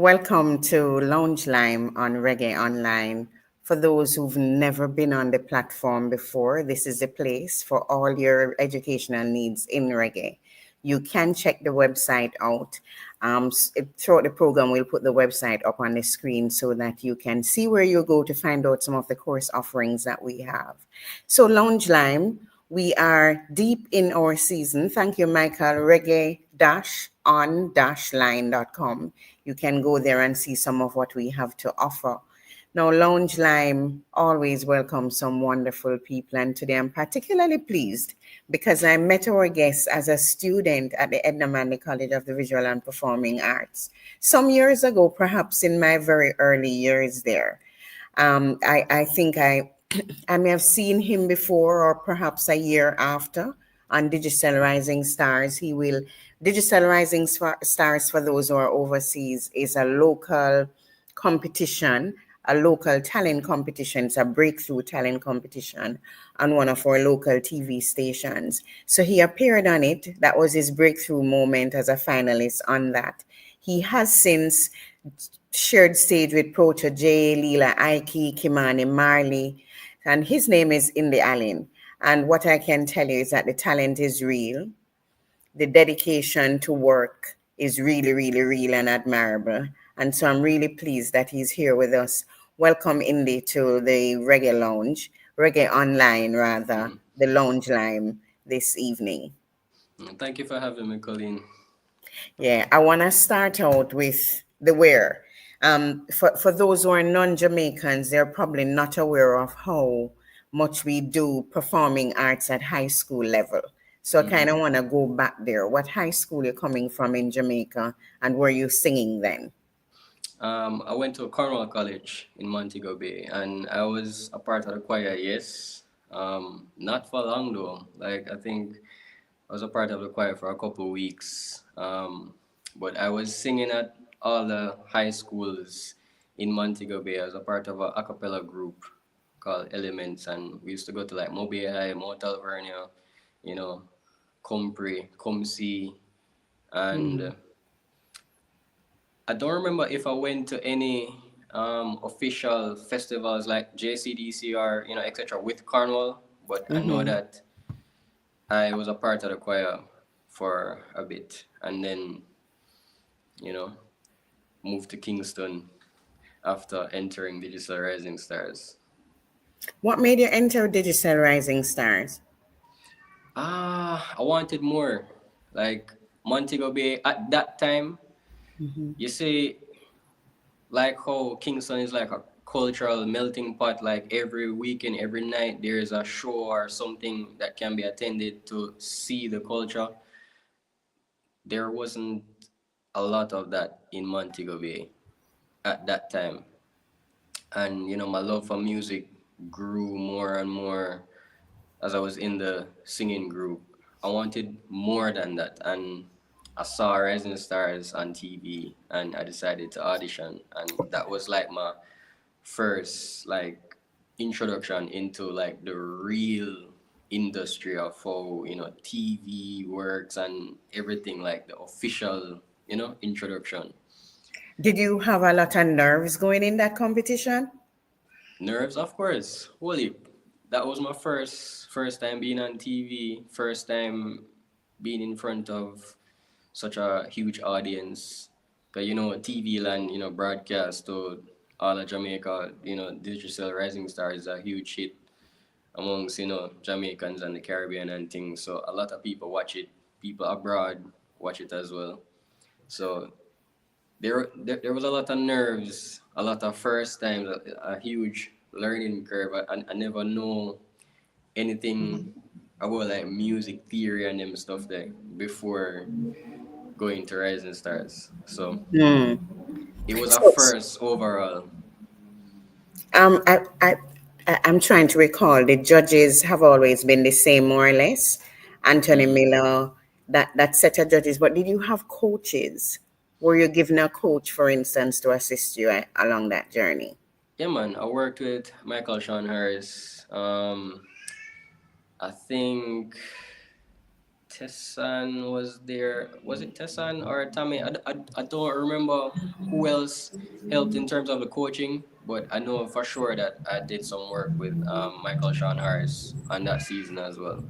Welcome to Lounge Lyme on Reggae Online. For those who've never been on the platform before, this is a place for all your educational needs in reggae. You can check the website out. Throughout the program, we'll put the website up on the screen so that you can see where you go to find out some of the course offerings that we have. So, Lounge Lyme, we are deep in our season. Thank you, Michael. Reggae-on-line.com. You can go there and see some of what we have to offer. Now, Lounge Lime always welcomes some wonderful people, and today I'm particularly pleased because I met our guest as a student at the Edna Manley College of the Visual and Performing Arts some years ago, perhaps in my very early years there. I think I may have seen him before or perhaps a year after on Digital Rising Stars. Digital Rising Stars, for those who are overseas, is a local competition, a local talent competition. It's a breakthrough talent competition on one of our local TV stations. So he appeared on it. That was his breakthrough moment as a finalist on that. He has since shared stage with Proto J, Leela Ike, Kimani Marley, and his name is Indy Allen. And what I can tell you is that the talent is real. The dedication to work is really, really real and admirable. And so I'm really pleased that he's here with us. Welcome, Indy, to the Reggae Lounge, Reggae Online, rather, the Lounge Lime this evening. Thank you for having me, Colleen. Yeah, I want to start out with the where. For those who are non-Jamaicans, they're probably not aware of how much we do performing arts at high school level. So I kind of want to go back there. What high school you're coming from in Jamaica, and were you singing then? I went to Cornwall College in Montego Bay, and I was a part of the choir. Yes, not for long though. Like I think I was a part of the choir for a couple of weeks. But I was singing at all the high schools in Montego Bay. I was a part of a cappella group called Elements, and we used to go to like Mobile High, Mount Alvernia, you know, Compre, Comsey, and I don't remember if I went to any official festivals like JCDC or etc. with Cornwall, but I know that I was a part of the choir for a bit, and then you know moved to Kingston after entering Digital Rising Stars. What made you enter Digital Rising Stars? I wanted more. Like Montego Bay at that time, you see, like how Kingston is like a cultural melting pot. Like every weekend, every night, there is a show or something that can be attended to see the culture. There wasn't a lot of that in Montego Bay at that time, and my love for music grew more and more as I was in the singing group. I wanted more than that, and I saw Rising Stars on TV, and I decided to audition, and that was like my first like introduction into like the real industry of how TV works and everything, like the official introduction. Did you have a lot of nerves going in that competition? Nerves, of course. Holy, that was my first time being on TV, first time being in front of such a huge audience. Cause TV land, broadcast to all of Jamaica, Digital Rising Star is a huge hit amongst Jamaicans and the Caribbean and things. So a lot of people watch it. People abroad watch it as well. So there was a lot of nerves, a lot of first times, a huge learning curve. I never know anything about like music theory and them stuff there before going to Rising Stars. So Hmm. it was a So, first overall. Um, I, I, I'm trying to recall. The judges have always been the same, more or less. Anthony Miller, that set of judges. But did you have coaches? Were you given a coach, for instance, to assist you along that journey? Yeah, man. I worked with Michael Sean Harris. I think Tessan was there. Was it Tessan or Tommy? I don't remember who else helped in terms of the coaching, but I know for sure that I did some work with Michael Sean Harris on that season as well.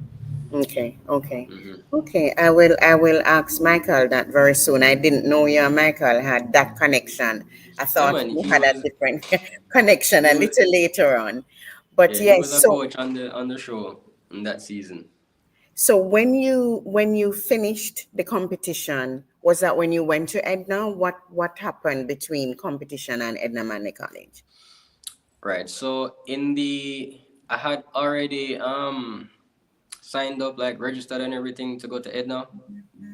Okay, okay. Hmm. Okay, I will ask Michael that very soon. I didn't know you and Michael had that connection. I Yeah, thought man. you had a different connection He a was little later on. But he was yes, a coach on the show in that season. so when you finished the competition, was that when you went to Edna? What happened between competition and Edna Manley College? Right. So in the I had already signed up, like registered and everything to go to Edna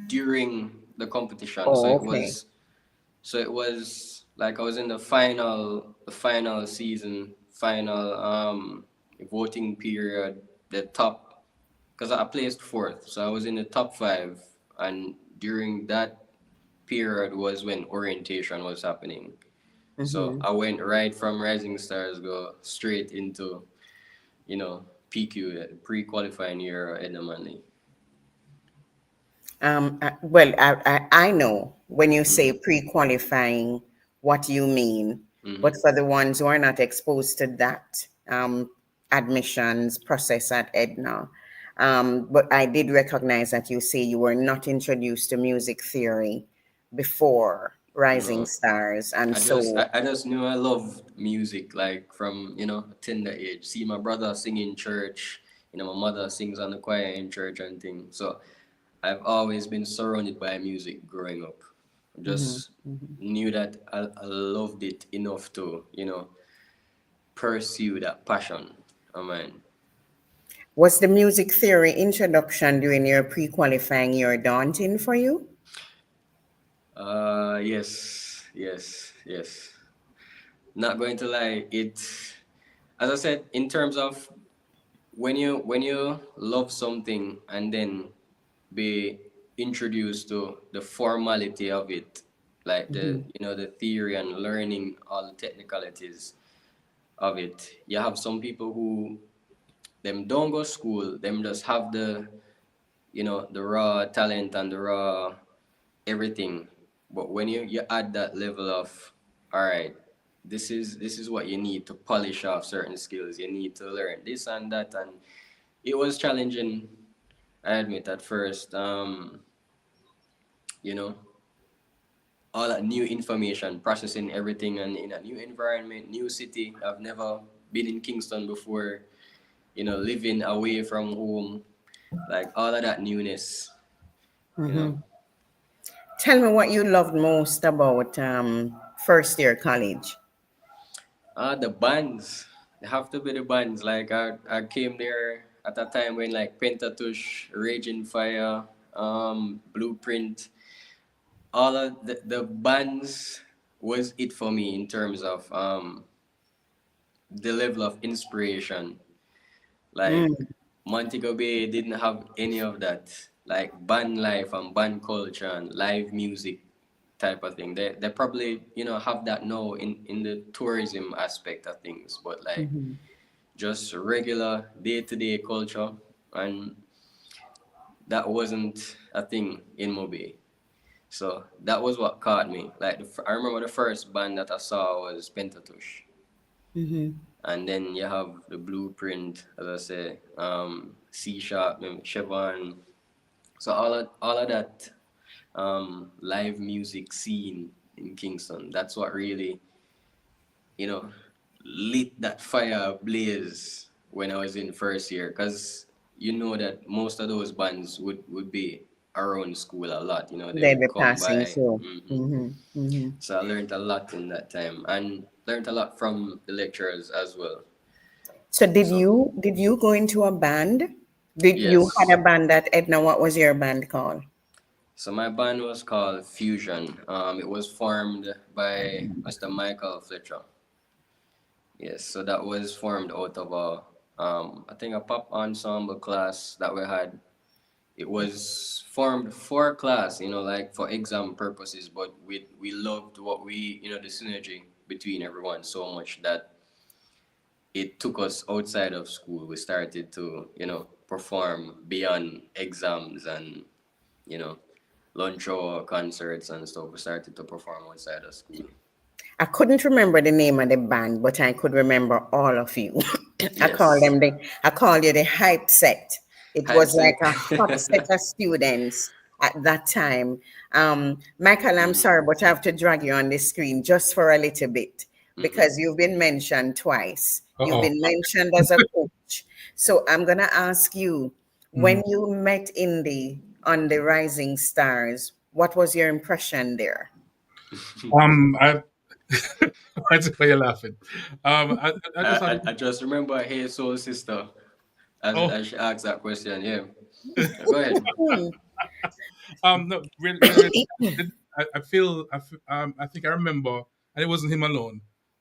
during the competition. Oh, okay. So it was like I was in the final season, final voting period, the top, because I placed fourth, so I was in the top five, and during that period was when orientation was happening. So Mm-hmm. I went right from Rising Stars, go straight into PQ, pre-qualifying year at the Manly. I know when you say Mm-hmm. pre-qualifying, what you mean, but Mm-hmm. for the ones who are not exposed to that admissions process at Edna, but I did recognize that you say you were not introduced to music theory before Rising No, Stars, and I just I, so I just knew I loved music, like from a tender age. See my brother sing in church, my mother sings on the choir in church and things. So I've always been surrounded by music growing up. Mhm, Just mhm. knew that I loved it enough to pursue that passion of mine. Was the music theory introduction during your pre-qualifying year daunting for you? Yes, yes, yes. Not going to lie, as I said, in terms of when you love something and then be introduced to the formality of it, like the theory and learning all the technicalities of it. You have some people who them don't go school, them just have the raw talent and the raw everything. But when you add that level of, all right, this is what you need to polish off certain skills. You need to learn this and that, and it was challenging. I admit at first, you know, all that new information, processing everything, and in a new environment, new city. I've never been in Kingston before. Living away from home, like all of that newness. You know, Tell me what you loved most about first year college. the bands. They have to be the bands. Like I came there at a time when like Pentatush, Raging Fire, Blueprint, all of the bands was it for me in terms of the level of inspiration. Like Mm, Montego Bay didn't have any of that. Like band life and band culture and live music type of thing. They probably have that now in the tourism aspect of things, but like just regular day to day culture, and that wasn't a thing in Mobe. So that was what caught me. Like I remember the first band that I saw was Pentatush, and then you have the Blueprint, as I say, C Sharp, Chevron. So all of that live music scene in Kingston. That's what really you know lit that fire blaze when I was in first year, because that most of those bands would be around school a lot. They they'll would be come passing by. through. Hmm. So I learned a lot in that time, and learned a lot from the lecturers as well. So did So you did you go into a band? Did you yes, had a band at Edna? What was your band called? so my band was called Fusion. It was formed by Mr. Michael Fletcher. Yes, so that was formed out of I think a pop ensemble class that we had. It was formed for class, like for exam purposes, but we loved what the synergy between everyone so much that it took us outside of school. We started to, perform beyond exams and, you know, lunch hour concerts and stuff. We started to perform outside of school. I couldn't remember the name of the band, but I could remember all of you. Yes. I call you the hype set. It Hype was set. like a hot set of students at that time. Michael, I'm Mm, sorry, but I have to drag you on the screen just for a little bit mm-hmm. because you've been mentioned twice. You've Uh-oh. been mentioned as a coach. So I'm gonna ask you, Mhm. when you met Indy on the Rising Stars, what was your impression there? I That's why you're laughing. I just had I just remember Hey Soul Sister oh as she asked that question. Yeah. Go ahead. Hmm. no really, I feel I think I remember, and it wasn't him alone.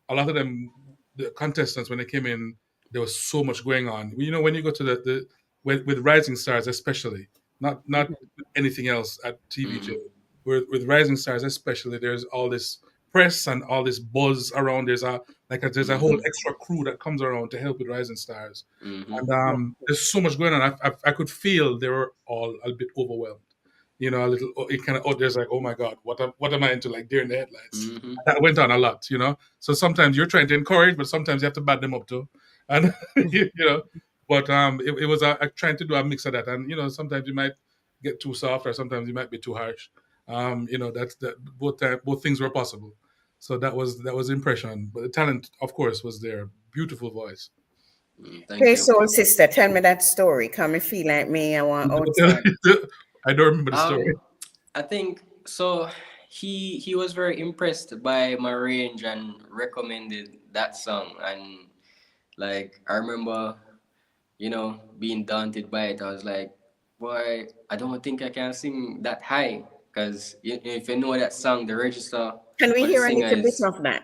A lot of them, the contestants, when they came in, there was so much going on. You know, when you go to the with Rising Stars, especially, not anything else at TVJ. Mm-hmm. With Rising Stars, especially, there's all this press and all this buzz around. There's a whole Mm-hmm. extra crew that comes around to help with Rising Stars, Mm-hmm. and there's so much going on. I could feel they were all a bit overwhelmed. You know, a little. It kind of. Oh, there's like, oh my God, what am I into? Like deer in the headlights. Mm-hmm. That went on a lot. You know, so sometimes you're trying to encourage, but sometimes you have to bad them up too, and you know. But it was trying to do a mix of that, and you know, sometimes you might get too soft, or sometimes you might be too harsh. You know, that's that both things were possible. So that was impression, but the talent, of course, was there. Beautiful voice. Thank Hey, you. soul sister, tell me that story. Come and feel like me. I want outside. I don't remember the story. Um, I think so. He was very impressed by my range and recommended that song. And like I remember, being daunted by it. I was like, boy, I don't think I can sing that high. Because if you know that song, the register Can we for the hear a singer little bit is of that?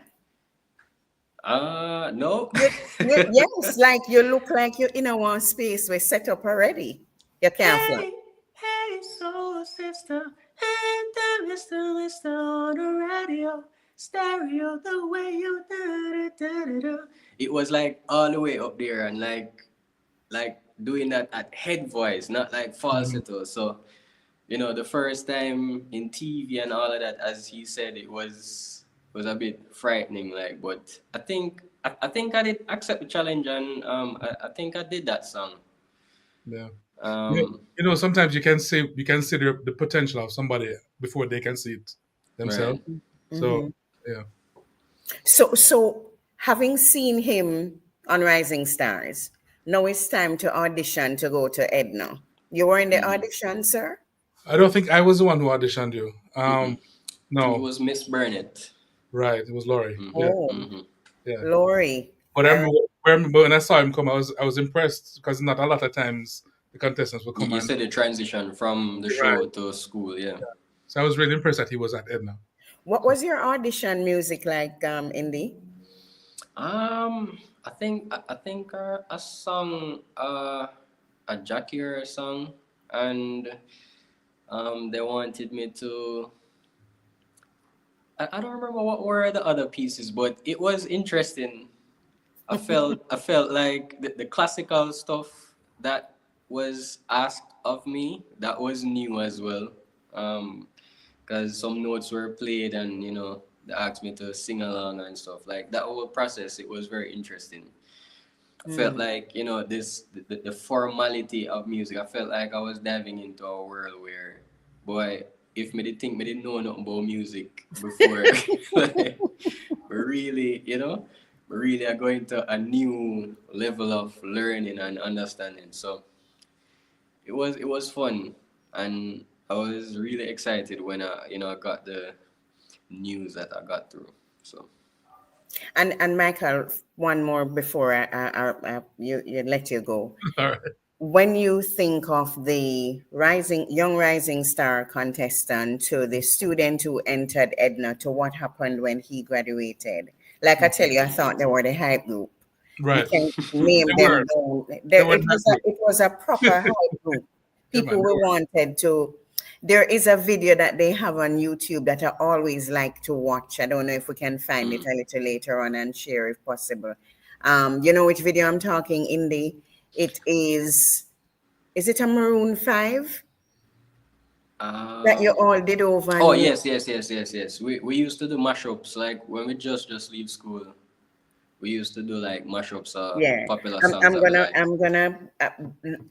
no. Yes, like you look like you're in a one space we're set up already. You can't fly. Hey, hey, soul sister, and the Mr. on the radio, stereo, the way you da da da da da. It was like all the way up there and like doing that at head voice, not like Mhm. falsetto. So, the first time in TV and all of that, as he said, it was a bit frightening. Like, but I think I did accept the challenge, and I think I did that song. Yeah. Um, Sometimes you can see the potential of somebody before they can see it themselves. right. So Hmm. yeah. So having seen him on Rising Stars, now it's time to audition to go to Edna. You were in the Mm-hmm. audition, sir? I don't think I was the one who auditioned you. Mm-mm. I think it No, was Miss Burnett. right. It was Laurie. Mm-hmm. Yeah, Oh, Mm-hmm. yeah. Lori. But I, I remember when I saw him come, I was impressed because not a lot of times the contestants would You, come you and said the transition from the right. show to school, yeah. So I was really impressed that he was at Edna. what So was your audition music like, Indy? I think I sung a Jackie song, and they wanted me to. I don't remember what were the other pieces, but it was interesting. I felt like the classical stuff that was asked of me, that was new as well. Because some notes were played, and they asked me to sing along and stuff. Like that whole process, it was very interesting. I felt Mm. like the formality of music. I felt like I was diving into a world where, boy, if me did think me didn't know nothing about music before, like, really, we really are going to a new level of learning and understanding. So it was fun, and I was really excited when I got the news that I got through. So. And Michael, one more before you let you go. all right. When you think of the young rising star contestant to the student who entered Edna to what happened when he graduated, like I tell you, I thought they were the hype group. We Right. can name They them were. down. They There, were that group. it was a proper hype group. Yeah, People man. we wanted to. There is a video that they have on YouTube that I always like to watch. I don't know if we can find it Mm. a little later on and share if possible. You know which video I'm talking, Indy? It is. Is it a Maroon 5 that you Um, all did over oh and you? yes, yes, yes, yes, yes. We used to do mashups like when we just leave school. We used to do like mashups of Yeah, popular I'm, songs I'm that we gonna like. I'm gonna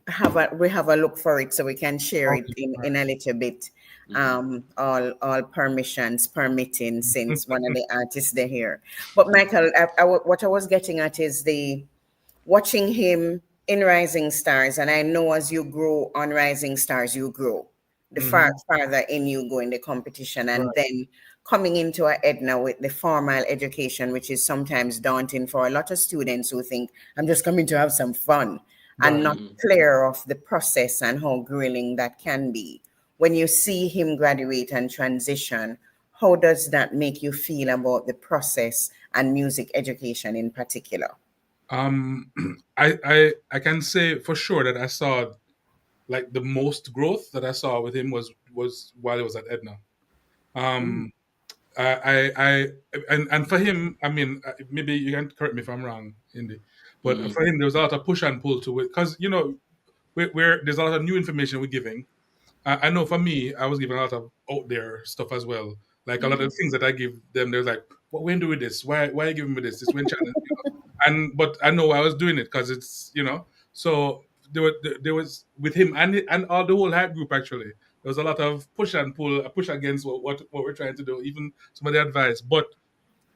have a look for it so we can share it Okay. All in a little bit. Hmm. All permissions permitting, since one of the artists they're here. But Michael, what I was getting at is the watching him in Rising Stars, and I know as you grow on Rising Stars, you grow. The Mm-hmm. farther in you go in the competition, and Right. then coming into a Edna with the formal education, which is sometimes daunting for a lot of students who think I'm just coming to have some fun and Right. not clear of the process and how grueling that can be. When you see him graduate and transition, how does that make you feel about the process and music education in particular? Um, I can say for sure that I saw like the most growth that I saw with him was while he was at Edna. Um, I and for him, I mean, maybe you can correct me if I'm wrong, Indy, but Hmm. for him there was a lot of push and pull to it because we're there's a lot of new information we're giving. I know for me, I was giving a lot of out there stuff as well. Like a lot of Hmm. things that I give them, they're like, "What when do with this? Why are you giving me this? This when challenge, you know?" And but I know I was doing it because it's So there was with him and all the whole hype group actually. There was a lot of push and pull, a push against what we're trying to do, even some of the advice. But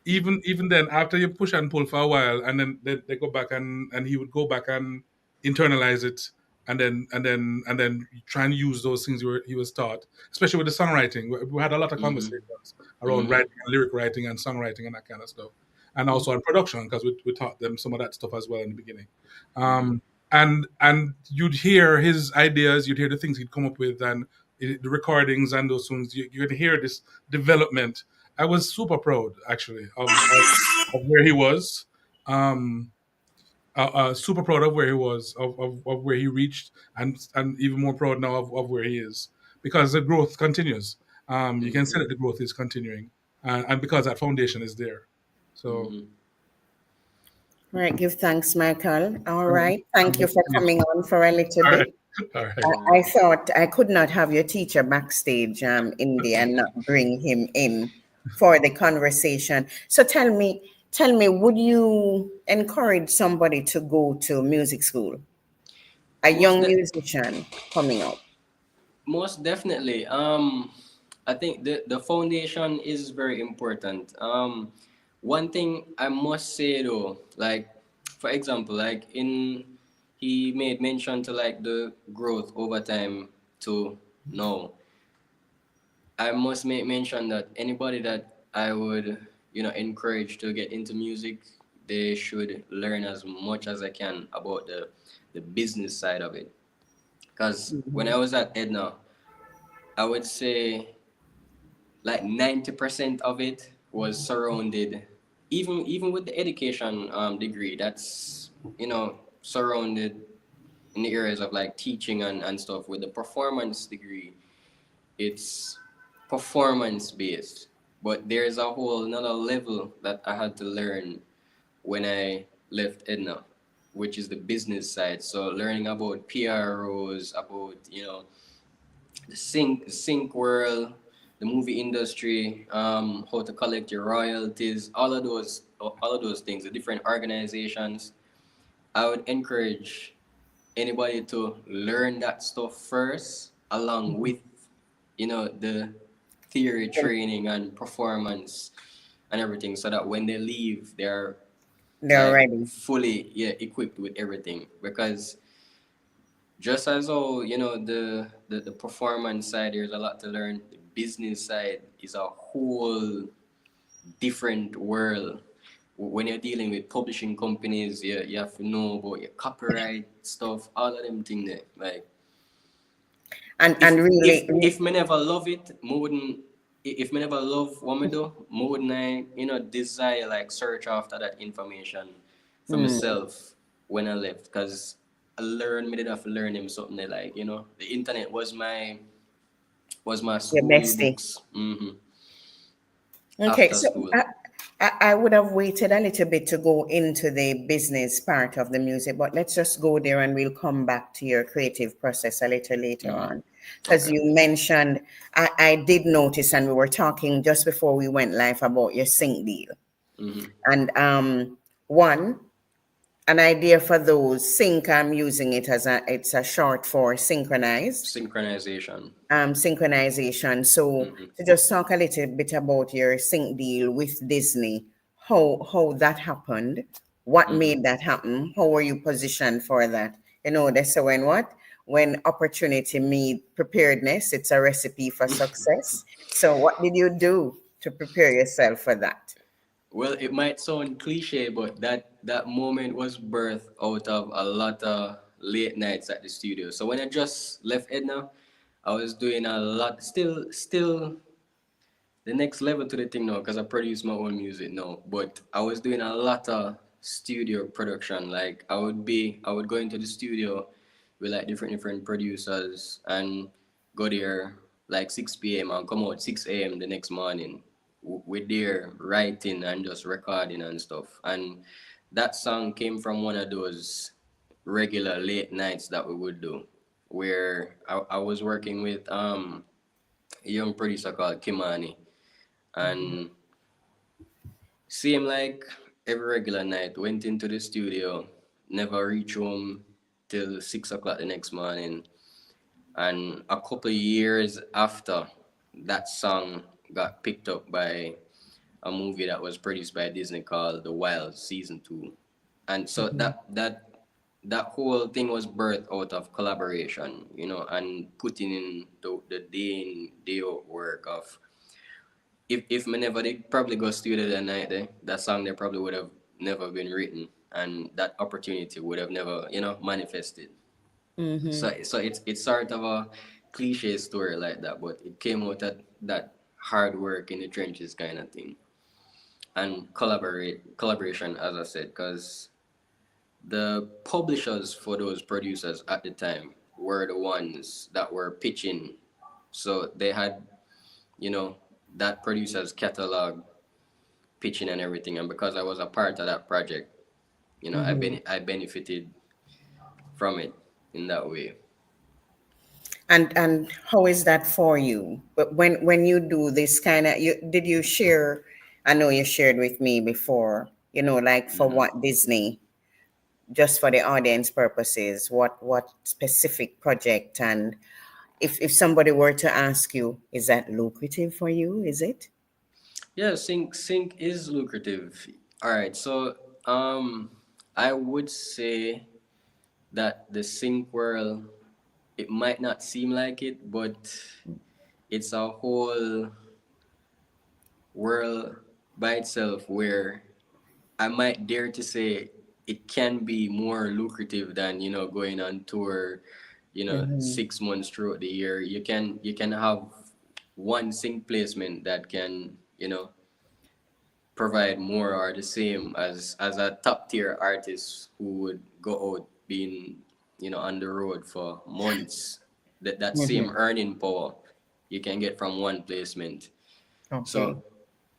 even then, after you push and pull for a while, and then they go back and he would go back and internalize it, and then try and use those things he was taught, especially with the songwriting. We had a lot of Hmm. conversations around Hmm. writing, and lyric writing, and songwriting, and that kind of stuff, and also on production because we taught them some of that stuff as well in the beginning. Hmm. Um, and you'd hear his ideas, you'd hear the things he'd come up with, and the recordings and those things. You'd hear this development. I was super proud actually of where he was. Um, super proud of where he was, of where he reached, and even more proud now of where he is because the growth continues. You can see Hmm. that the growth is continuing, and because that foundation is there. So, Hmm. All right, give thanks, Michael. All all right, thank you for coming on for a little right, bit. all right. I thought I could not have your teacher backstage, India, and not bring him in for the conversation. So tell me, would you encourage somebody to go to music school? A Most young de- musician coming up. Most definitely. I think the foundation is very important. One thing I must say though, like for example, like in he made mention to like the growth over time to now. I must make mention that anybody that I would, encourage to get into music, they should learn as much as I can about the business side of it. Because when I was at Edna, I would say like 90% of it was surrounded, even with the education degree, that's, surrounded in the areas of like teaching and stuff. With the performance degree, it's performance based. But there's a whole another level that I had to learn when I left Edna, which is the business side. So learning about PROs, about the sync world, the movie industry, how to collect your royalties, all of those things, the different organizations. I would encourage anybody to learn that stuff first, along with the theory training and performance and everything, so that when they leave, they're They're like ready. fully equipped with everything. Because just as how the performance side, there's a lot to learn. The business side is a whole different world. When you're dealing with publishing companies, you have to know about your copyright stuff, all of them things there. Like if And if really, if me never love it, me wouldn't. If me never love what me do, me wouldn't I, desire like search after that information for myself when I left. Cause I learned, me did have to learn him something that, like, the internet was my your school bestie. books. Okay, After so school. I would have waited a little bit to go into the business part of the music, but let's just go there and we'll come back to your creative process a little later on. Because Okay. you mentioned, I did notice, and we were talking just before we went live about your sync deal. Mm-hmm. And one, an idea for those sync, I'm using it as it's a short for synchronized Synchronization. synchronization. So Mm-hmm. to just talk a little bit about your sync deal with Disney, how that happened, what Mm-hmm. made that happen, how were you positioned for that? You know, they say when opportunity meet preparedness, it's a recipe for success. So what did you do to prepare yourself for that? Well, it might sound cliche, but that moment was birthed out of a lot of late nights at the studio. So when I just left Edna, I was doing a lot, still the next level to the thing now, because I produce my own music now. But I was doing a lot of studio production. Like I would go into the studio with like different producers and go there like 6 p.m. and come out 6 a.m. the next morning. We're there writing and just recording and stuff. And that song came from one of those regular late nights that we would do, where I was working with a young producer called Kimani, and same like every regular night, went into the studio, never reach home till 6 o'clock the next morning. And a couple of years after, that song got picked up by a movie that was produced by Disney called The Wild Season 2. And so that whole thing was birthed out of collaboration, and putting in the day in, day out work of, if me never did probably go studio that night there, that song there probably would have never been written, and that opportunity would have never, manifested. So it's sort of a cliche story like that, but it came out of that hard work in the trenches kind of thing, and collaboration, as I said, because the publishers for those producers at the time were the ones that were pitching, so they had, you know that producer's catalog pitching and everything, and because I was a part of that project, I benefited from it in that way. And how is that for you? But when you do this kind of, did you share? I know you shared with me before. You know, like for Hmm. what Disney, just for the audience purposes, what specific project, and if somebody were to ask you, is that lucrative for you? Is it? Yeah, sync is lucrative. All right, so I would say that the sync world, it might not seem like it, but it's a whole world by itself where I might dare to say it can be more lucrative than, going on tour, Mm-hmm. 6 months throughout the year. You can have one sync placement that can, provide more or the same as a top tier artist who would go out being, on the road for months. That same Mm-hmm. earning power you can get from one placement. Okay. So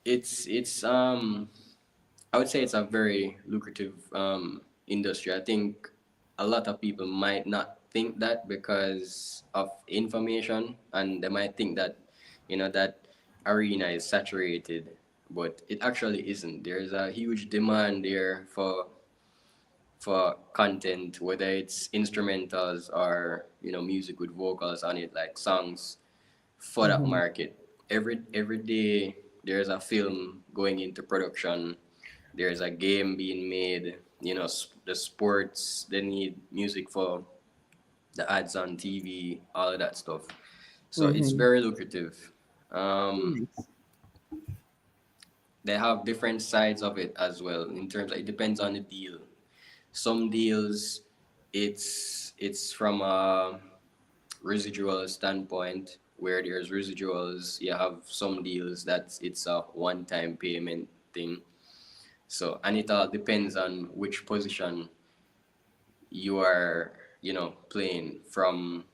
it's I would say it's a very lucrative industry. I think a lot of people might not think that because of information, and they might think that, that arena is saturated, but it actually isn't. There's a huge demand there for content, whether it's instrumentals or, music with vocals on it, like songs for that Mm-hmm. market. Every day there's a film going into production, there's a game being made, the sports, they need music for the ads on TV, all of that stuff. So it's Mm-hmm. very lucrative. Um, Nice. they have different sides of it as well, in terms of, it depends on the deal. Some deals, it's from a residual standpoint, where there's residuals. You have some deals that it's a one-time payment thing. So, and it all depends on which position you are, playing from,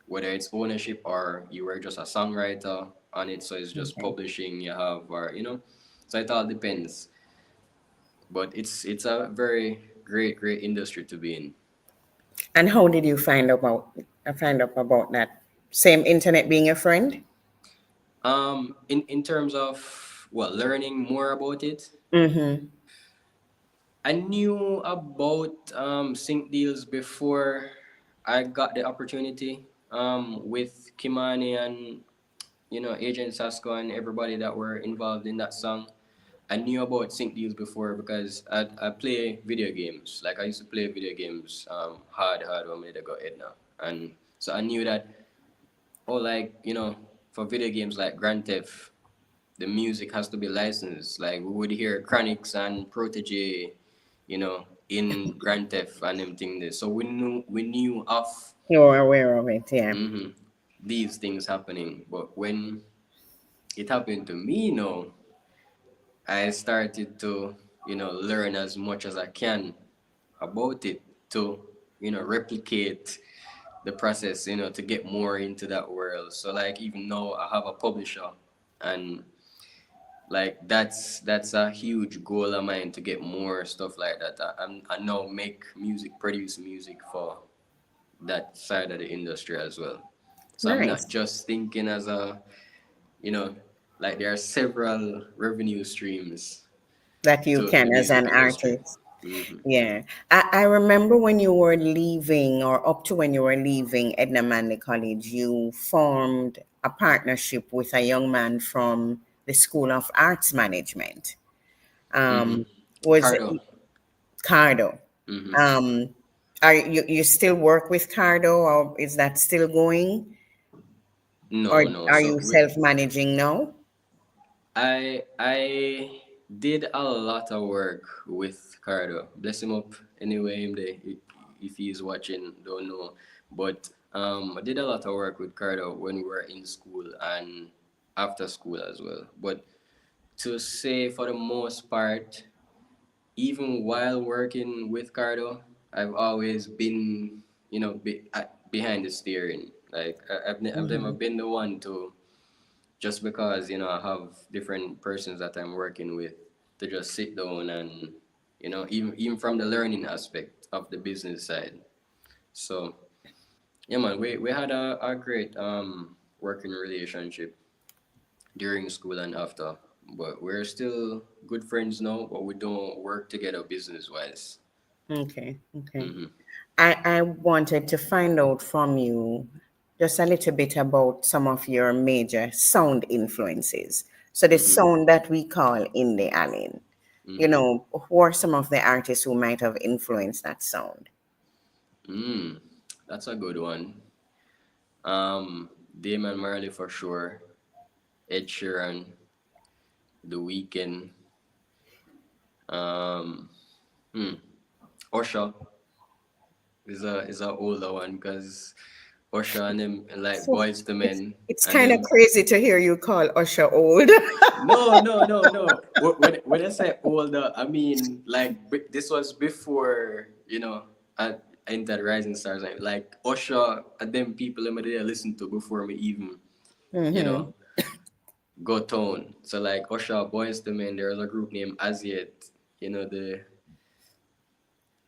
whether it's ownership or you were just a songwriter on it. So it's just Okay. publishing you have, or, So it all depends. But it's a very great industry to be in. And how did you find out about that? Same internet being a friend? In terms of learning more about it, Mm-hmm. I knew about sync deals before I got the opportunity with Kimani and Agent Sasko and everybody that were involved in that song. I knew about sync deals before because I play video games. Like I used to play video games hard when I got Edna. And so I knew that, oh, like, for video games like Grand Theft, the music has to be licensed. Like we would hear Chronix and Protege, in Grand Theft and them things there. So we knew of You're aware of it, yeah. mhm, these things happening. But when it happened to me, I started to, learn as much as I can about it to, replicate the process, to get more into that world. So like even now I have a publisher, and like that's a huge goal of mine to get more stuff like that. I now produce music for that side of the industry as well. So I'm not Nice. just thinking as you know, like there are several revenue streams That you to the can as music an industry. artist. Hmm. Yeah. I remember when you were leaving, or up to when you were leaving Edna Manley College, you formed a partnership with a young man from the School of Arts Management. Hmm. Um, was Cardo. Cardo. Hmm. Um, are you still work with Cardo, or is that still going? Or No, no. are So you we, self-managing now? I did a lot of work with Cardo. Bless him up anyway. Him there, if he's watching, don't know. But I did a lot of work with Cardo when we were in school and after school as well. But to say for the most part, even while working with Cardo, I've always been, behind the steering. Like I've never Mm-hmm. been the one to, just because I have different persons that I'm working with, to just sit down and even from the learning aspect of the business side. So yeah, man, we had a great working relationship during school and after, but we're still good friends now, but we don't work together business wise. Okay, okay. Mm-hmm. I wanted to find out from you just a little bit about some of your major sound influences. So the Mm-hmm. sound that we call indie Allen, Mm-hmm. who are some of the artists who might have influenced that sound? Mm, that's a good one. Damon Marley for sure. Ed Sheeran, The Weeknd, um, hmm, Osha is a older one because Osha and them like So Boys to it's Men it's and kind of them. crazy to hear you call Usher old. No. When I say older, I mean like this was before I entered Rising Stars. Like Osha and them people I'm there listen to before me even you know Mm-hmm. go tone. So like Osha, Boys to Men, there was a group named Asiat. The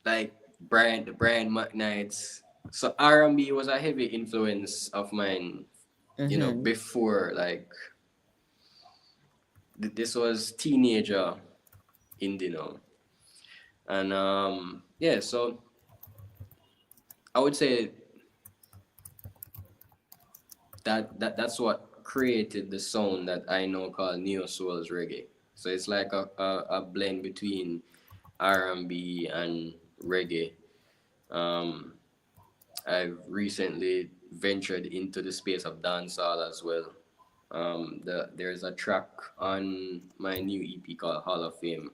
like Brian McKnight's. So R&B was a heavy influence of mine, Mm-hmm. before like this was teenager indie now. And yeah, so I would say that's what created the sound that I know called neo soul's reggae. So it's like a blend between R&B and reggae. Um, I've recently ventured into the space of dancehall as well. There's a track on my new EP called Hall of Fame,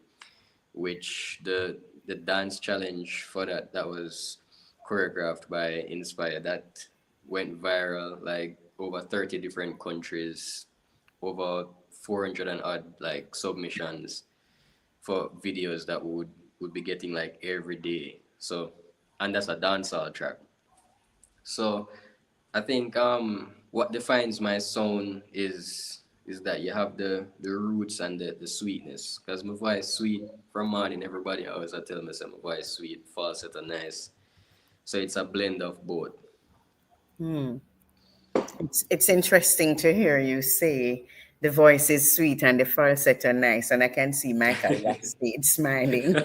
which the dance challenge for that was choreographed by Inspire. That went viral, like over 30 different countries, over 400 and odd like submissions for videos that would be getting like every day. So, and that's a dancehall track. So I think what defines my sound is that you have the roots and the sweetness. Cause my voice sweet from morning. Everybody always I tell myself my voice sweet, falsetto nice. So it's a blend of both. Hmm. It's interesting to hear you say the voice is sweet and the falsetto nice, and I can see Michael backstage smiling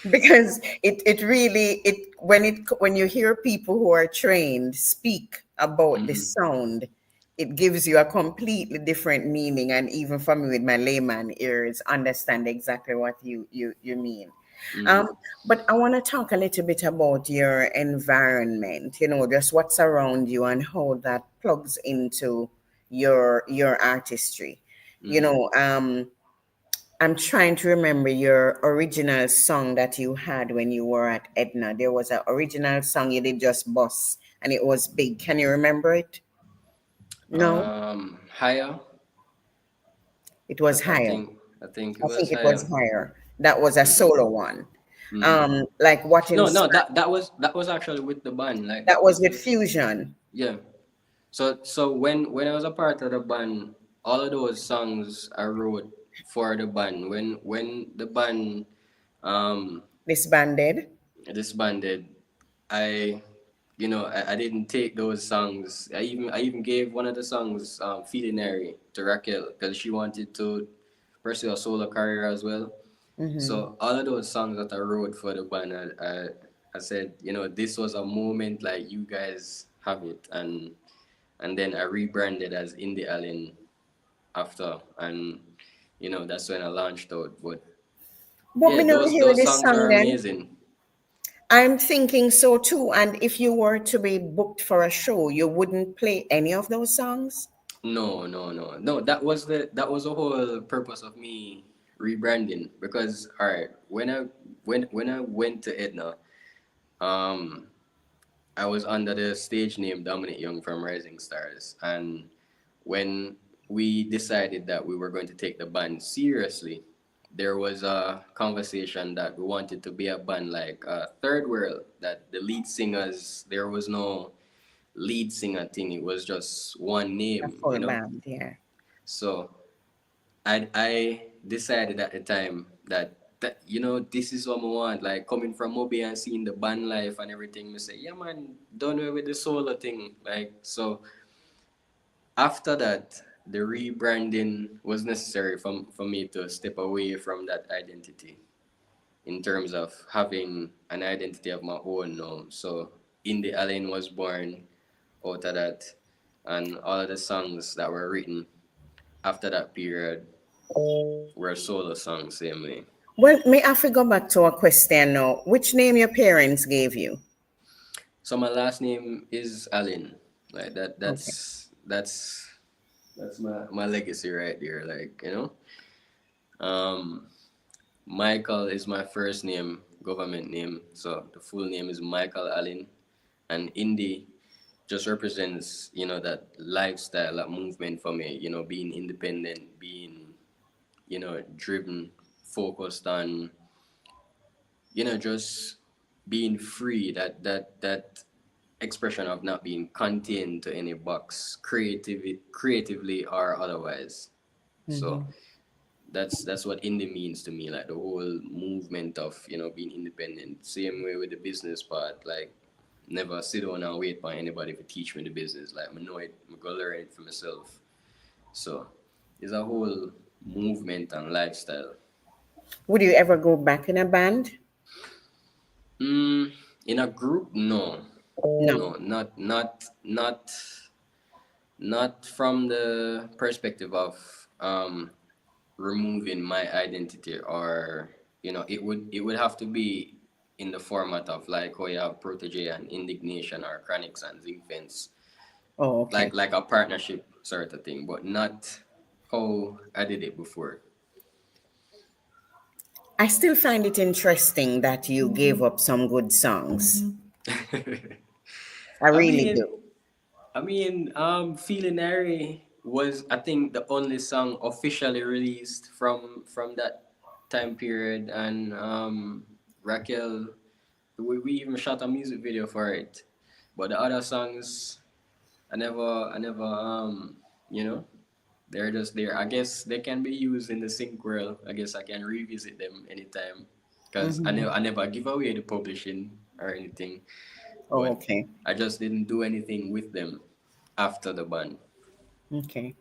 because it really when you hear people who are trained speak about the Mm-hmm. sound, it gives you a completely different meaning, and even for me with my layman ears, understand exactly what you mean. Mm-hmm. um, but I want to talk a little bit about your environment, just what's around you and how that plugs into your artistry. you Mm-hmm. know um I'm trying to remember your original song that you had when you were at Edna. There was an original song you did just bust and it was big. Can you remember it? No? Higher. It was higher. I think it I was think it was higher. higher. That was a Mm-hmm. solo one. Mm-hmm. Like what No, no, inspired that was actually with the band. Like that that was was with the Fusion. yeah. So when I was a part of the band, all of those songs I wrote for the band. When the band um Disbanded. disbanded, I I didn't take those songs. I even gave one of the songs Feeling Airy to Raquel because she wanted to pursue a solo career as well. Mm-hmm. So all of those songs that I wrote for the band, I said, this was a moment like you guys have it, and then I rebranded as Indie Allen after, and that's when I launched out. But But yeah, me never hear those this songs song are then. amazing. I'm thinking so too. And if you were to be booked for a show, you wouldn't play any of those songs? No, no, no, no. That was the whole purpose of me rebranding because all right, when I went to Edna, um, I was under the stage name Dominic Young from Rising Stars, and when we decided that we were going to take the band seriously, there was a conversation that we wanted to be a band like Third World, that the lead singers, there was no lead singer thing, it was just one A name, full band, yeah. So I decided at the time that this is what I want. Like coming from Moby and seeing the band life and everything, me say, yeah man, done away with the solo thing. Like so after that, the rebranding was necessary for me to step away from that identity in terms of having an identity of my own now. So Indie Allen was born out of that, and all of the songs that were written after that period were solo songs same way. Well, may I have to go back to a question now? Which name your parents gave you? So my last name is Allen. Like that Okay. that's my legacy right there. Like, Um Michael is my first name, government name. So the full name is Michael Allen. And Indie just represents, that lifestyle, that movement for me, being independent, being, driven, focused on just being free, that expression of not being contained to any box, creatively or otherwise. So Mm-hmm. that's what indie means to me, like the whole movement of being independent. Same way with the business part, like never sit down and wait for anybody to teach me the business. Like I know it, I go learn it for myself. So it's a whole movement and lifestyle. Would you ever go back in a band? Mm, in a group, no. No. No, not from the perspective of removing my identity, or it would have to be in the format of like how you have protege and indignation or chronics and zinc fence, Oh, like okay. a partnership sort of thing, but not how I did it before. I still find it interesting that you gave up some good songs. I I really mean, do. Feeling Airy was, I think, the only song officially released from that time period, and Raquel, we even shot a music video for it. But the other songs, I never, you know. they're just there. I guess they can be used in the sync world. I guess I can revisit them anytime because I never give away the publishing or anything, Oh, but okay. I just didn't do anything with them after the ban. Okay.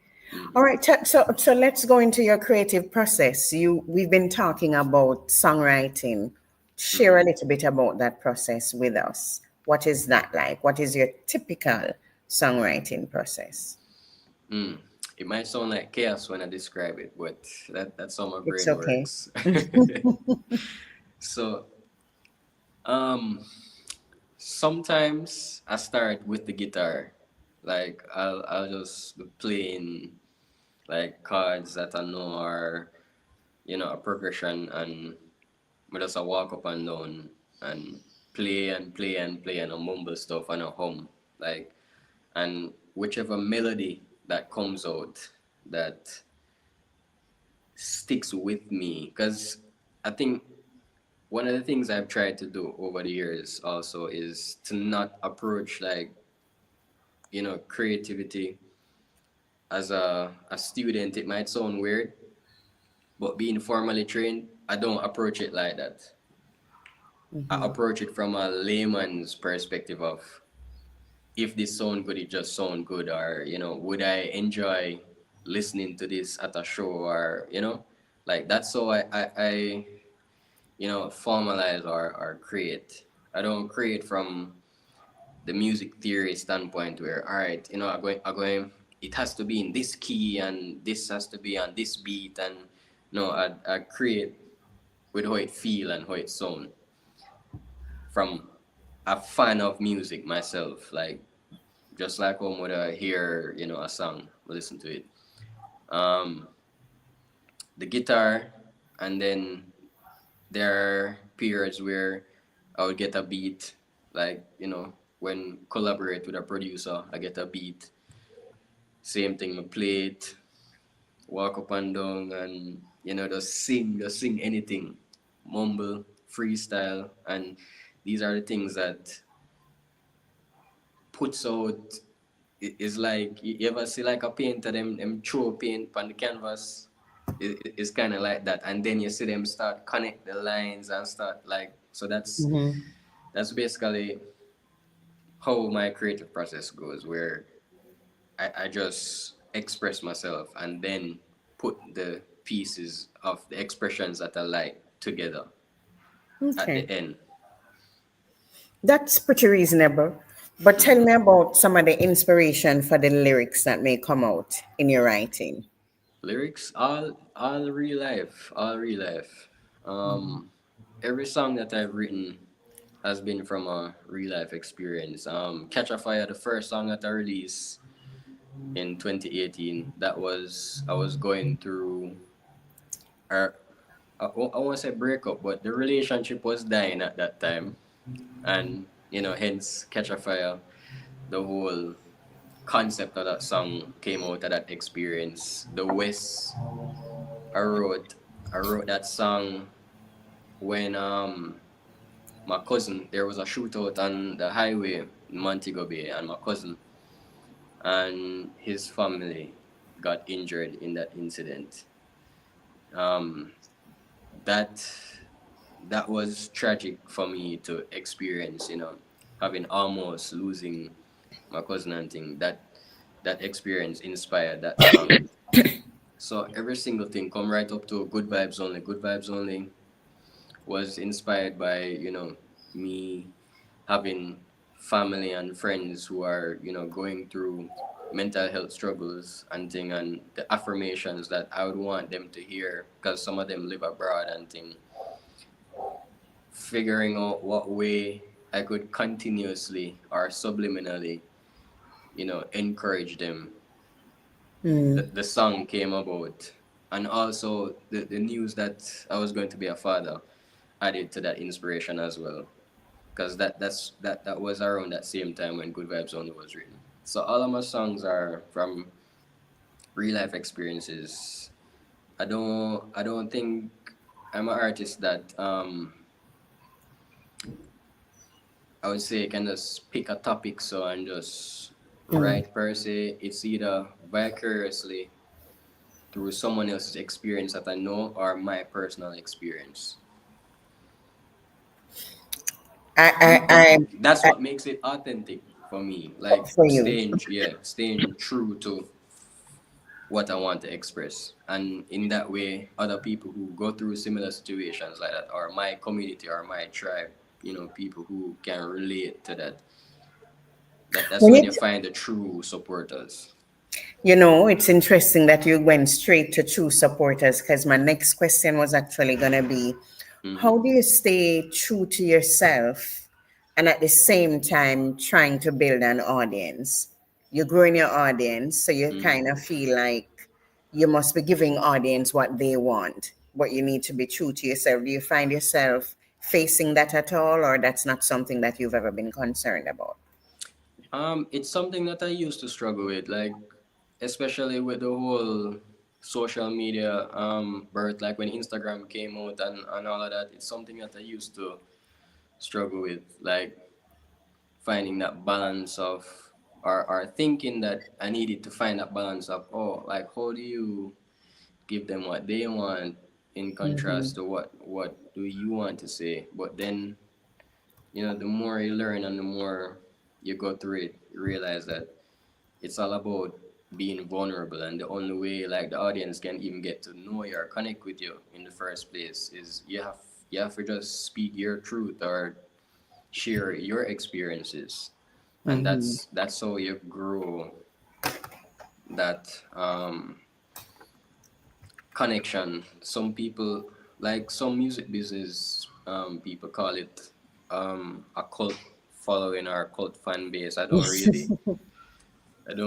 All Mm-hmm. right. So let's go into your creative process. We've been talking about songwriting. Share a Mm-hmm. little bit about that process with us. What is that like? What is your typical songwriting process? Mm. It might sound like chaos when I describe it, but that's how my It's brain okay. works. So, um, sometimes I start with the guitar. Like I'll just be playing like chords that I know are, a progression, and I just a walk up and down and play and play and play and I mumble stuff and I hum like, and whichever melody that comes out that sticks with me, because I think one of the things I've tried to do over the years also is to not approach like, creativity as a student. It might sound weird, but being formally trained, I don't approach it like that. I approach it from a layman's perspective of, if this sound good, it just sound good, or would I enjoy listening to this at a show, or like that's how I formalize or create. I don't create from the music theory standpoint where, all right, I'm going, it has to be in this key and this has to be on this beat, and no, I create with how it feel and how it sound from a fan of music myself, like just like when would I hear, a song, listen to it. Um, the guitar, and then there are periods where I would get a beat, like, when collaborate with a producer, I get a beat. Same thing, I play it, walk up and down, and just sing anything, mumble, freestyle, and these are the things that puts out. It's like you ever see like a painter, them throw paint on the canvas. It's kind of like that, and then you see them start connect the lines and start like, so that's basically how my creative process goes, where I just express myself and then put the pieces of the expressions that I like together at Okay. the end. That's pretty reasonable. But tell Hmm. me about some of the inspiration for the lyrics that may come out in your writing. Lyrics, all real life, all real life. Every song that I've written has been from a real life experience. Catch a Fire, the first song that I released in 2018, that was, I was going through, or I won't say breakup, but the relationship was dying at that time, and hence Catch a Fire. The whole concept of that song came out of that experience. The West, I wrote I wrote that song when my cousin, there was a shootout on the highway in Montego Bay, and my cousin and his family got injured in that incident. Um, that that was tragic for me to experience. Having almost losing my cousin and thing. That experience inspired that song. So every single thing, come right up to Good Vibes Only. Good Vibes Only was inspired by me having family and friends who are going through mental health struggles and thing, and the affirmations that I would want them to hear, because some of them live abroad and thing, figuring out what way I could continuously or subliminally encourage them. The song came about, and also the news that I was going to be a father added to that inspiration as well, because that was around that same time when Good Vibes Only was written. So all of my songs are from real life experiences. I don't think I'm an artist that I would say can just pick a topic so and just write per se. It's either vicariously through someone else's experience that I know or my personal experience. That's I what makes it authentic for me. Like for you. staying true to what I want to express. And in that way, other people who go through similar situations like that, or my community or my tribe, people who can relate to that. That's When when you it find the true supporters. It's interesting that you went straight to true supporters because my next question was actually going to be Mm-hmm. how do you stay true to yourself and at the same time trying to build an audience? You're growing your audience, so you Mm-hmm. kind of feel like you must be giving audience what they want, but you need to be true to yourself. Do you find yourself facing that at all, or that's not something that you've ever been concerned about? It's something that I used to struggle with, like especially with the whole social media birth, like when Instagram came out and all of that. It's something that I used to struggle with, like finding that balance of or thinking that I needed to find that balance of, oh, like how do you give them what they want in Mm-hmm. contrast to what do you want to say. But then, the more you learn and the more you go through it, you realize that it's all about being vulnerable, and the only way like the audience can even get to know you or connect with you in the first place is you have to just speak your truth or share your experiences, and Mm-hmm. that's how you grow that connection. Some people, like some music business people, call it a cult following or cult fan base. I don't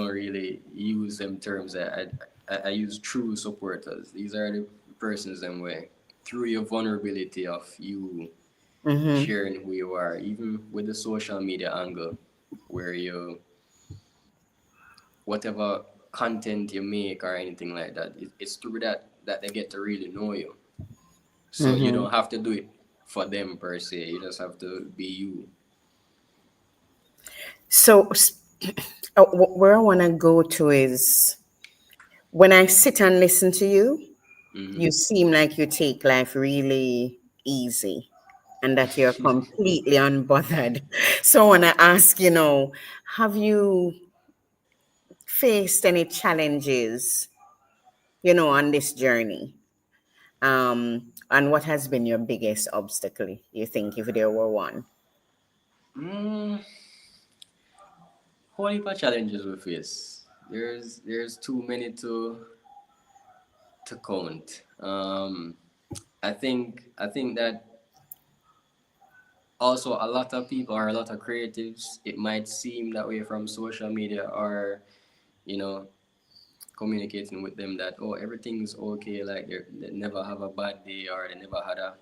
really use them terms. I use true supporters. These are the persons them way through your vulnerability of you Mm-hmm. sharing who you are, even with the social media angle, where you whatever content you make or anything like that, it's through that they get to really know you. So you Mm-hmm. don't have to do it for them per se. You just have to be you. So, where I want to go to is when I sit and listen to you, Hmm. you seem like you take life really easy and that you're completely unbothered. So, I want to ask, have you faced any challenges, on this journey? And what has been your biggest obstacle, you think, if there were one? Mm, whole heap of challenges we face. There's too many to count. I think that also a lot of people or a lot of creatives, it might seem that way from social media or you know communicating with them that, oh, everything's okay, like they never have a bad day or they never had a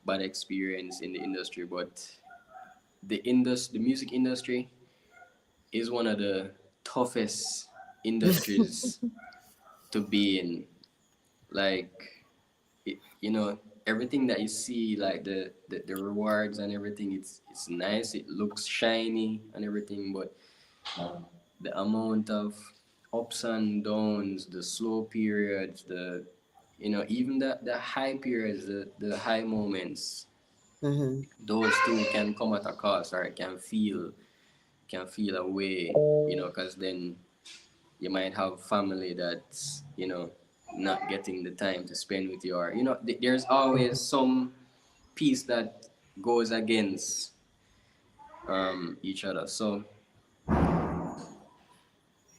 bad experience in the industry. But the music industry is one of the toughest industries to be in. Like, everything that you see, like the rewards and everything, it's nice, it looks shiny and everything, but the amount of ups and downs, the slow periods, even the high periods, the high moments, Mm-hmm. those too can come at a cost, or it can feel a way, because then you might have family that's not getting the time to spend with you, or there's always some piece that goes against each other. So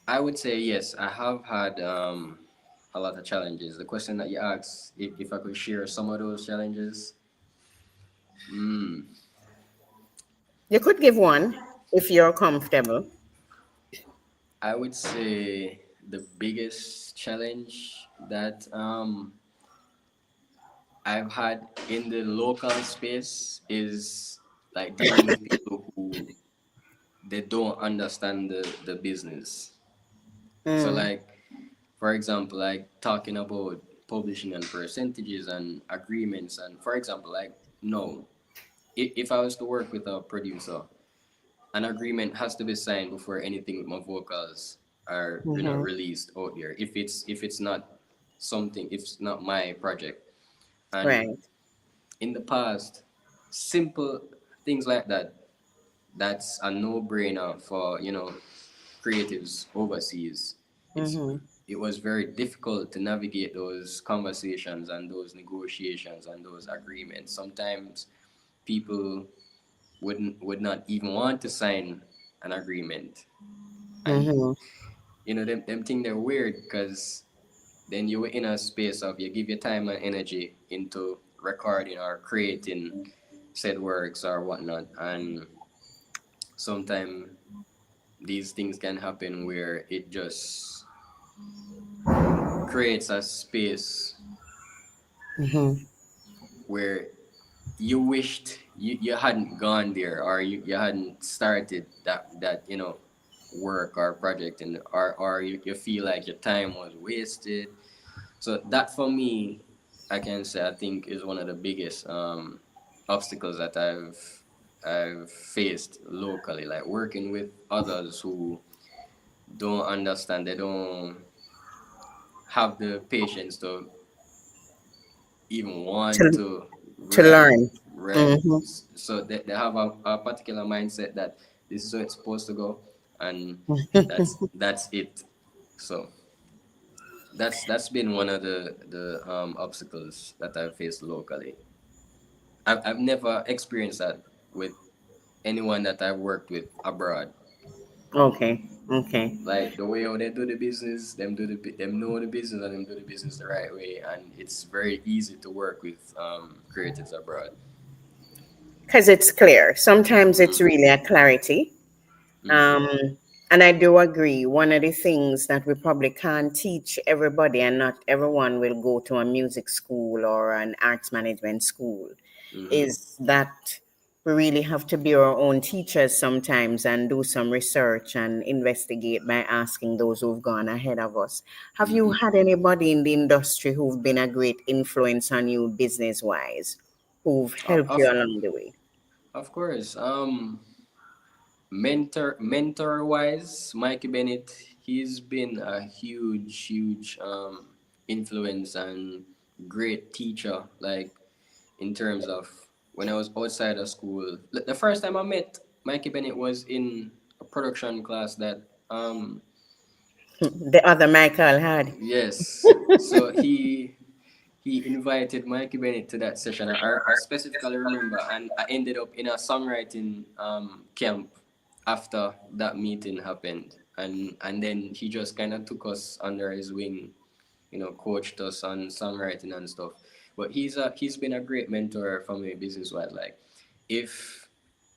I would say yes, I have had a lot of challenges. The question that you asked, if I could share some of those challenges, mm, You could give one if you're comfortable. I would say the biggest challenge that I've had in the local space is like dealing with people who they don't understand the business. So Mm. like, for example, like talking about publishing and percentages and agreements, and for example, like, no, if I was to work with a producer, an agreement has to be signed before anything with my vocals are Mm-hmm. released out there. If it's not something if it's not my project. And Right. in the past, simple things like that, that's a no-brainer for, creatives overseas. It's Mm-hmm. it was very difficult to navigate those conversations and those negotiations and those agreements. Sometimes people would not even want to sign an agreement, and Mm-hmm. them think they're weird because then you were in a space of you give your time and energy into recording or creating said works or whatnot, and sometimes these things can happen where it just creates a space Mm-hmm. where you wished you hadn't gone there, or you hadn't started that work or project, and or you feel like your time was wasted. So that for me, I can say, I think, is one of the biggest obstacles that I've faced locally, like working with others who don't understand, they don't have the patience to even want To to. to Right, learn. right. Mm-hmm. So they have a particular mindset that this is how it's supposed to go, and that's it. So that's been one of the obstacles that I've faced locally. I've never experienced that with anyone that I've worked with abroad. Okay. Okay. Like the way how they do the business, them know the business and them do the business the right way, and it's very easy to work with creatives abroad. Because it's clear. Sometimes it's Mm-hmm. really a clarity. Mm-hmm. Um, and I do agree. One of the things that we probably can't teach everybody, and not everyone will go to a music school or an arts management school, Mm-hmm. is that we really have to be our own teachers sometimes and do some research and investigate by asking those who've gone ahead of us. Have you Mm-hmm. had anybody in the industry who've been a great influence on you business wise, who've Of, helped you of along the way? of course. Mentor wise, Mikey Bennett, he's been a huge influence and great teacher. Like, in terms of when I was outside of school, the first time I met Mikey Bennett was in a production class that The other Michael had. yes. So he invited Mikey Bennett to that session. I specifically remember, and I ended up in a songwriting camp after that meeting happened, and then he just kind of took us under his wing, coached us on songwriting and stuff. But he's been a great mentor for me business wise. Like, if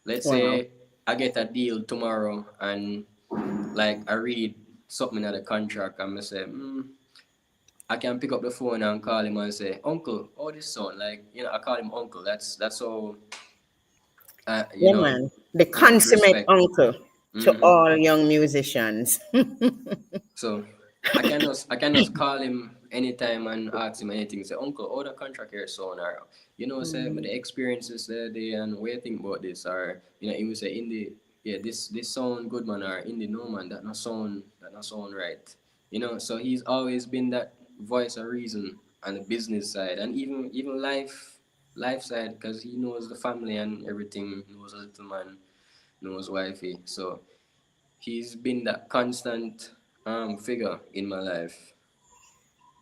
let's Wow. say I get a deal tomorrow and like I read something in the contract, and I say, I can pick up the phone and call him and say, Uncle, how this sound? Like, I call him Uncle. That's how, Yeah, man. The much consummate respect. uncle to hmm all young musicians. So I can just call him anytime and ask him anything. Say, Uncle, how the contract here sound? Or, say, but the experiences there and what you think about this? Or, he will say, in the, yeah, this sound good, man. Or, in the, no, man, that not sound right. So he's always been that voice of reason on the business side, and even life side, because he knows the family and everything, knows a little man, knows wifey. So he's been that constant figure in my life.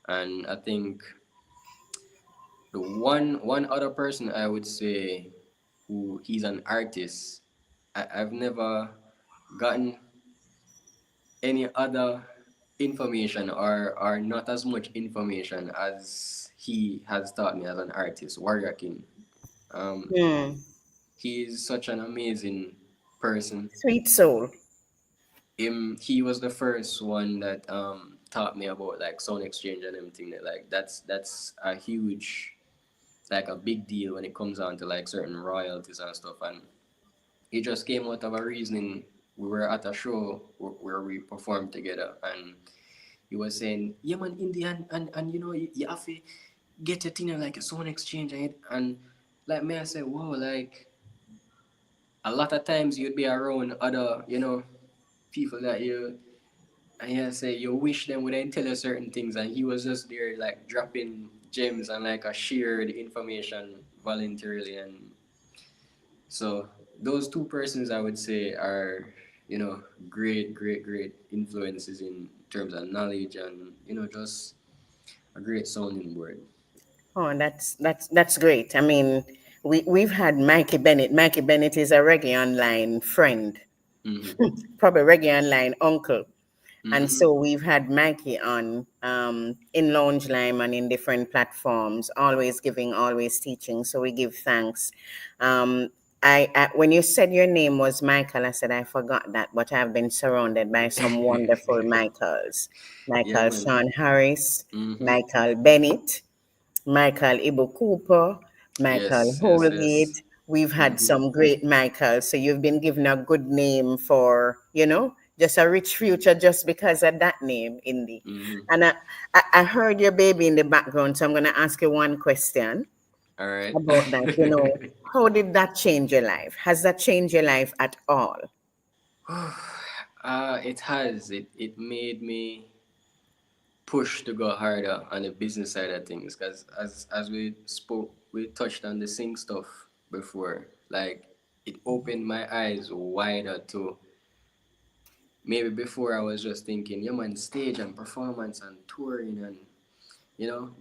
And I think the one other person I would say, who he's an artist, I've never gotten any other information, or not as much information as he has taught me as an artist, Warrior King. Um, Hmm. he's such an amazing person. Sweet soul. He was the first one that taught me about like sound exchange and everything. Like, that's a huge, like a big deal when it comes on to like certain royalties and stuff. And it just came out of a reasoning. We were at a show where we performed together, and he was saying, "Yeah, man, Indian, and you have to get your thing like a sound exchange, and like me, I said, whoa, like a lot of times you'd be around other, people that you And yeah, say you wish them wouldn't tell you certain things, and he was just there like dropping gems and like a shared information voluntarily. And so those two persons I would say are, great influences in terms of knowledge and, just a great sounding board. Oh, that's great. I mean, we've had Mikey Bennett. Mikey Bennett is a reggae online friend, Mm-hmm. probably reggae online uncle. And Mm-hmm. so we've had Mikey on in Lounge Lime and in different platforms, always giving, always teaching. So we give thanks. Um, when you said your name was Michael, I said I forgot that, but I've been surrounded by some wonderful Michaels. Yeah, Michael man. Sean Harris, Mm-hmm. Michael Bennett, Michael Ibu Cooper, Michael Yes, yes, yes. Holgate. We've had Mm-hmm. some great Michaels. So you've been given a good name for, just a rich future just because of that name, Indy. Mm-hmm. And I heard your baby in the background, so I'm going to ask you one question All right. about that. How did that change your life? Has that changed your life at all? It has. It made me push to go harder on the business side of things, because as we spoke, we touched on the sing stuff before. Like, it opened my eyes wider to maybe before I was just thinking, yeah man, stage and performance and touring and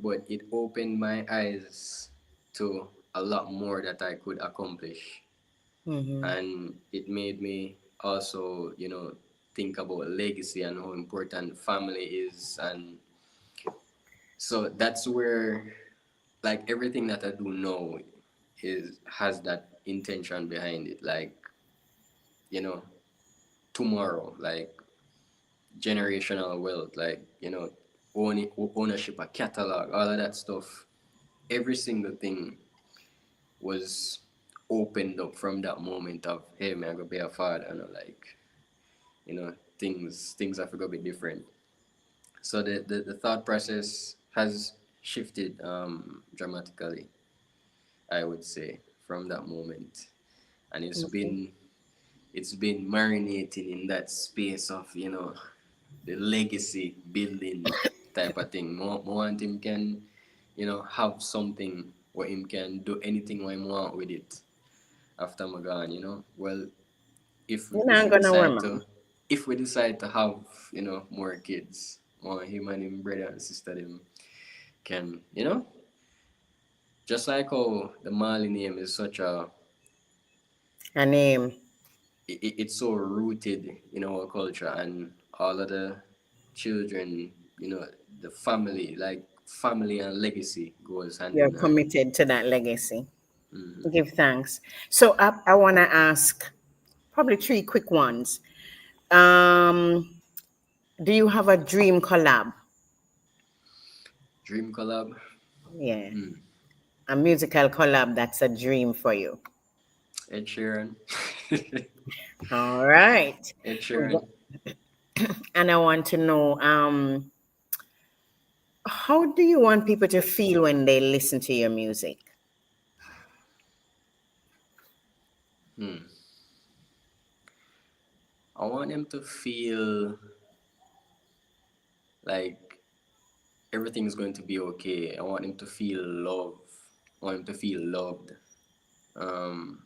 but it opened my eyes to a lot more that I could accomplish. Mm-hmm. And it made me also, think about legacy and how important family is. And so that's where, like, everything that I do now is has that intention behind it. Like, you know, tomorrow, like generational wealth, like, ownership, a catalog, all of that stuff. Every single thing was opened up from that moment of, hey man, I'm gonna be a father, and like, things have to go be different. So the thought process has shifted dramatically, I would say, from that moment. And it's been marinating in that space of, the legacy building type of thing. More want him can, have something where him can do anything what him want with it after I'm gone, Well, if You're if not we going to decide remember. to if we decide to have, more kids, more him and him brother and sister them can, just like how the Mali name is such a A name. it's so rooted in our culture, and all of the children, the family, like family and legacy goes hand You're in hand. committed to that legacy. Hmm. Give thanks. So I want to ask probably three quick ones. Um, do you have a dream collab? Dream collab. Yeah, Hmm. a musical collab that's a dream for you. Ed Sheeran. All right. Ed Sheeran. And I want to know, how do you want people to feel when they listen to your music? Hmm. I want them to feel like everything's going to be okay. I want them to feel love. I want them to feel loved. Um,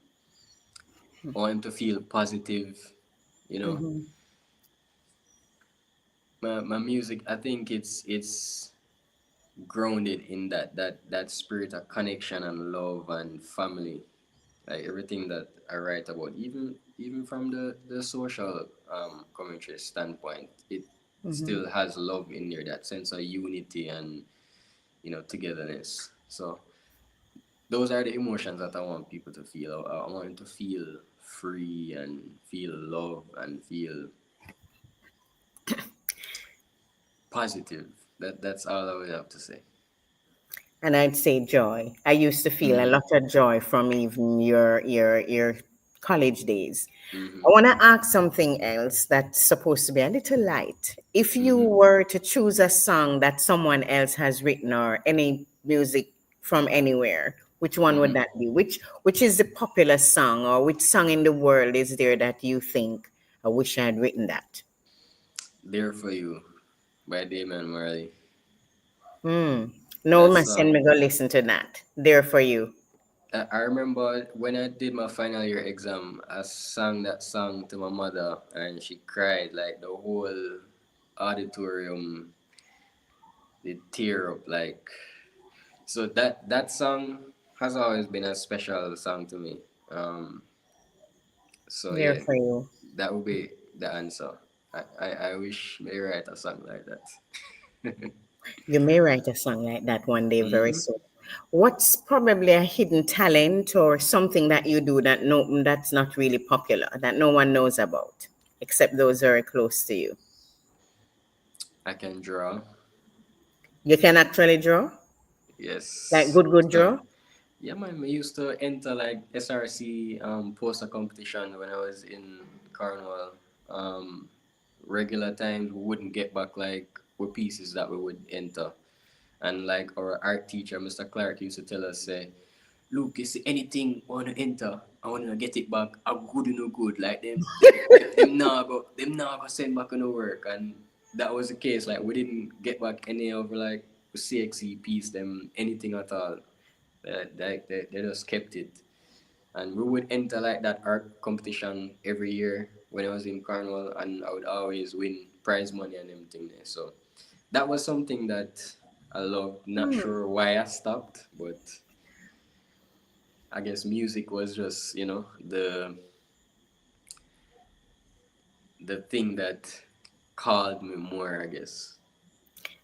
I want them to feel positive. You know, Mm-hmm. my music. I think it's grounded in that spirit of connection and love and family. Like everything that I write about, even from the social commentary standpoint, it Mm-hmm. still has love in there, that sense of unity and, togetherness. So those are the emotions that I want people to feel. I want them to feel free and feel love and feel positive. That's all I would have to say. And I'd say joy. I used to feel a Mm-hmm. lot of joy from even your college days. I Mm-hmm. want to ask something else that's supposed to be a little light. If you Mm-hmm. were to choose a song that someone else has written or any music from anywhere, which one would Mm-hmm. that be? Which is the popular song, or which song in the world is there that you think I wish I had written that? There for You by Damian Marley. Hmm. No, That must send song. me go listen to that. There for you. I remember when I did my final year exam, I sang that song to my mother and she cried like the whole auditorium did tear up like so that song has always been a special song to me. Um so There yeah, for you. that would be the answer. I wish may write a song like that. You may write a song like that one day very Hmm. soon. What's probably a hidden talent or something that you do that no that's not really popular, that no one knows about, except those very close to you? I can draw. You can actually draw? Like Yes. good So draw? yeah, man, I used to enter like SRC poster competition when I was in Cornwall. Um, Regular times we wouldn't get back like with pieces that we would enter. And like our art teacher, Mr. Clark, used to tell us, say, look, you see anything wanna enter, I wanna get it back, I'm good or no good. Like them now go send back on the work. And that was the case. Like we didn't get back any of like CXC piece, them anything at all. They just kept it. And we would enter like that art competition every year when I was in Cornwall, and I would always win prize money and everything there. So that was something that I loved. Not Hmm. sure why I stopped, but I guess music was just the thing that called me more. I guess.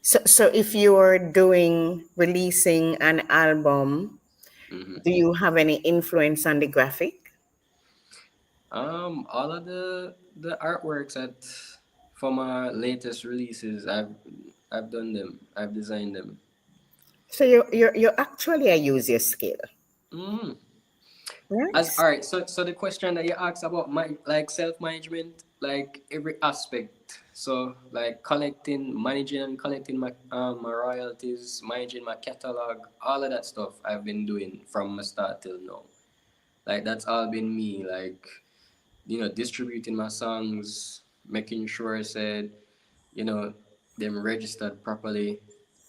So if you're doing releasing an album, Hmm. do you have any influence on the graphic? All of the artworks at for my latest releases, I've done them. I've designed them. So you actually use your skill, Mm. As right? all right, so the question that you asked about my like self management, like every aspect. So like managing and collecting my royalties, managing my catalog, all of that stuff I've been doing from my start till now. Like that's all been me. Like distributing my songs, making sure I said them registered properly,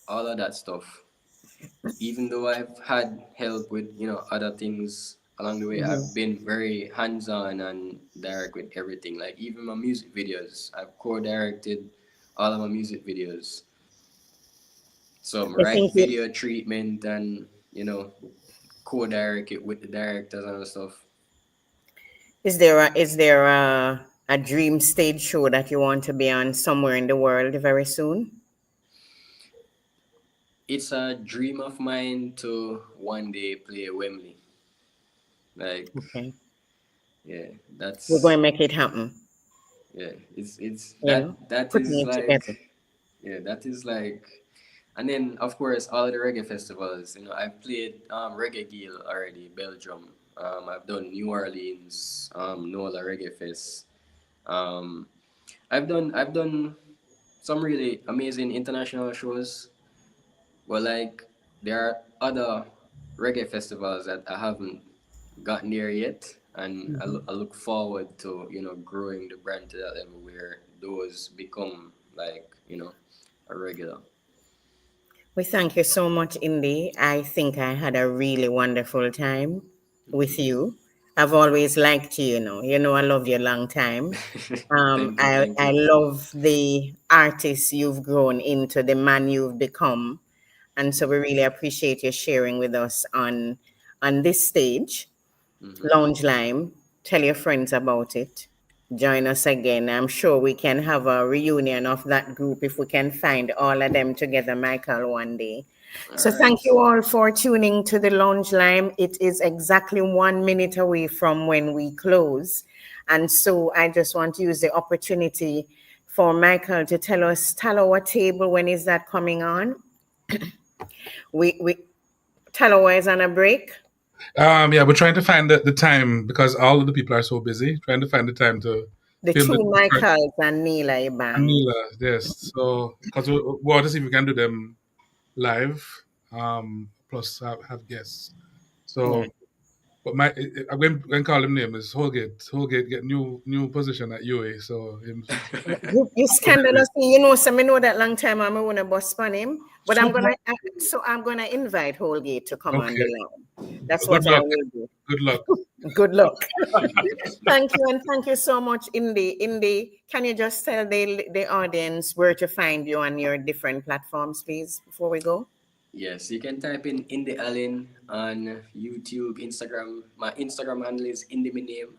all of that stuff. Even though I've had help with other things along the way, I've Mhm. been very hands-on and direct with everything. Like even my music videos, I've co-directed all of my music videos. So I'm I right think you, video treatment and co-direct it with the directors and stuff. is there a dream stage show that you want to be on somewhere in the world very soon? It's a dream of mine to one day play Wembley. Like Okay, yeah, we're going that's to make it happen. yeah. It's You know, that putting is it like together. yeah, that is like. And then, of course, all of the reggae festivals. I've played Reggae Gill already, Belgium. I've done New Orleans, NOLA Reggae Fest. Um, I've done some really amazing international shows. But like, there are other reggae festivals that I haven't gotten there yet, and I look forward to growing the brand to that level where those become like a regular. We thank you so much, Indy. I think I had a really wonderful time with Hmm. you. I've always liked you, you know. You know, I love you a long time. Thank you, I thank I you. love the artist you've grown into, the man you've become, and so we really appreciate you sharing with us on this stage. Hmm. Lounge Lime. Tell your friends about it. Join us again. I'm sure we can have a reunion of that group if we can find all of them together, Michael, one day. All So right. thank you all for tuning to the Lounge Lime. It is exactly 1 minute away from when we close. And so I just want to use the opportunity for Michael to tell our table when is that coming on. We tell our is on a break. Yeah, we're trying to find the time because all of the people are so busy trying to find the time to The film the two different Michaels and Neela Ibang. Manila. Yes, so because we want to see if we can do them live, plus have guests. Yeah. So But when call him name is Holgate. Holgate get new position at UA, so him You scandalous. You know, so I know that long time I'm gonna bust on him, but super. I'm gonna invite Holgate to come on the Okay, line. That's good what I luck. will do. Good luck. Good luck. Thank you, and thank you so much, Indy. Indy, can you just tell the audience where to find you on your different platforms, please, before we go? Yes, you can type in Indie Allen on YouTube, Instagram. My Instagram handle is Indie my name,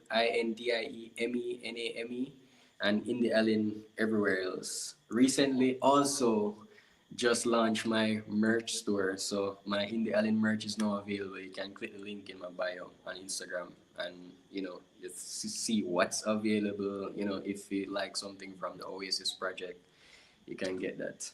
INDIEMENAME, and Indie Allen everywhere else. Recently, also just launched my merch store, so my Indie Allen merch is now available. You can click the link in my bio on Instagram, and just see what's available. If you like something from the Oasis project, you can get that.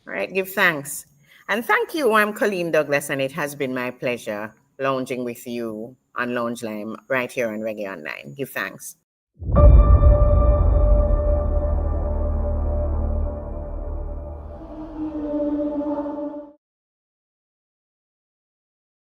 All right, give thanks. And thank you. I'm Colleen Douglas, and it has been my pleasure lounging with you on Lounge Lime right here on Reggae Online. Give thanks.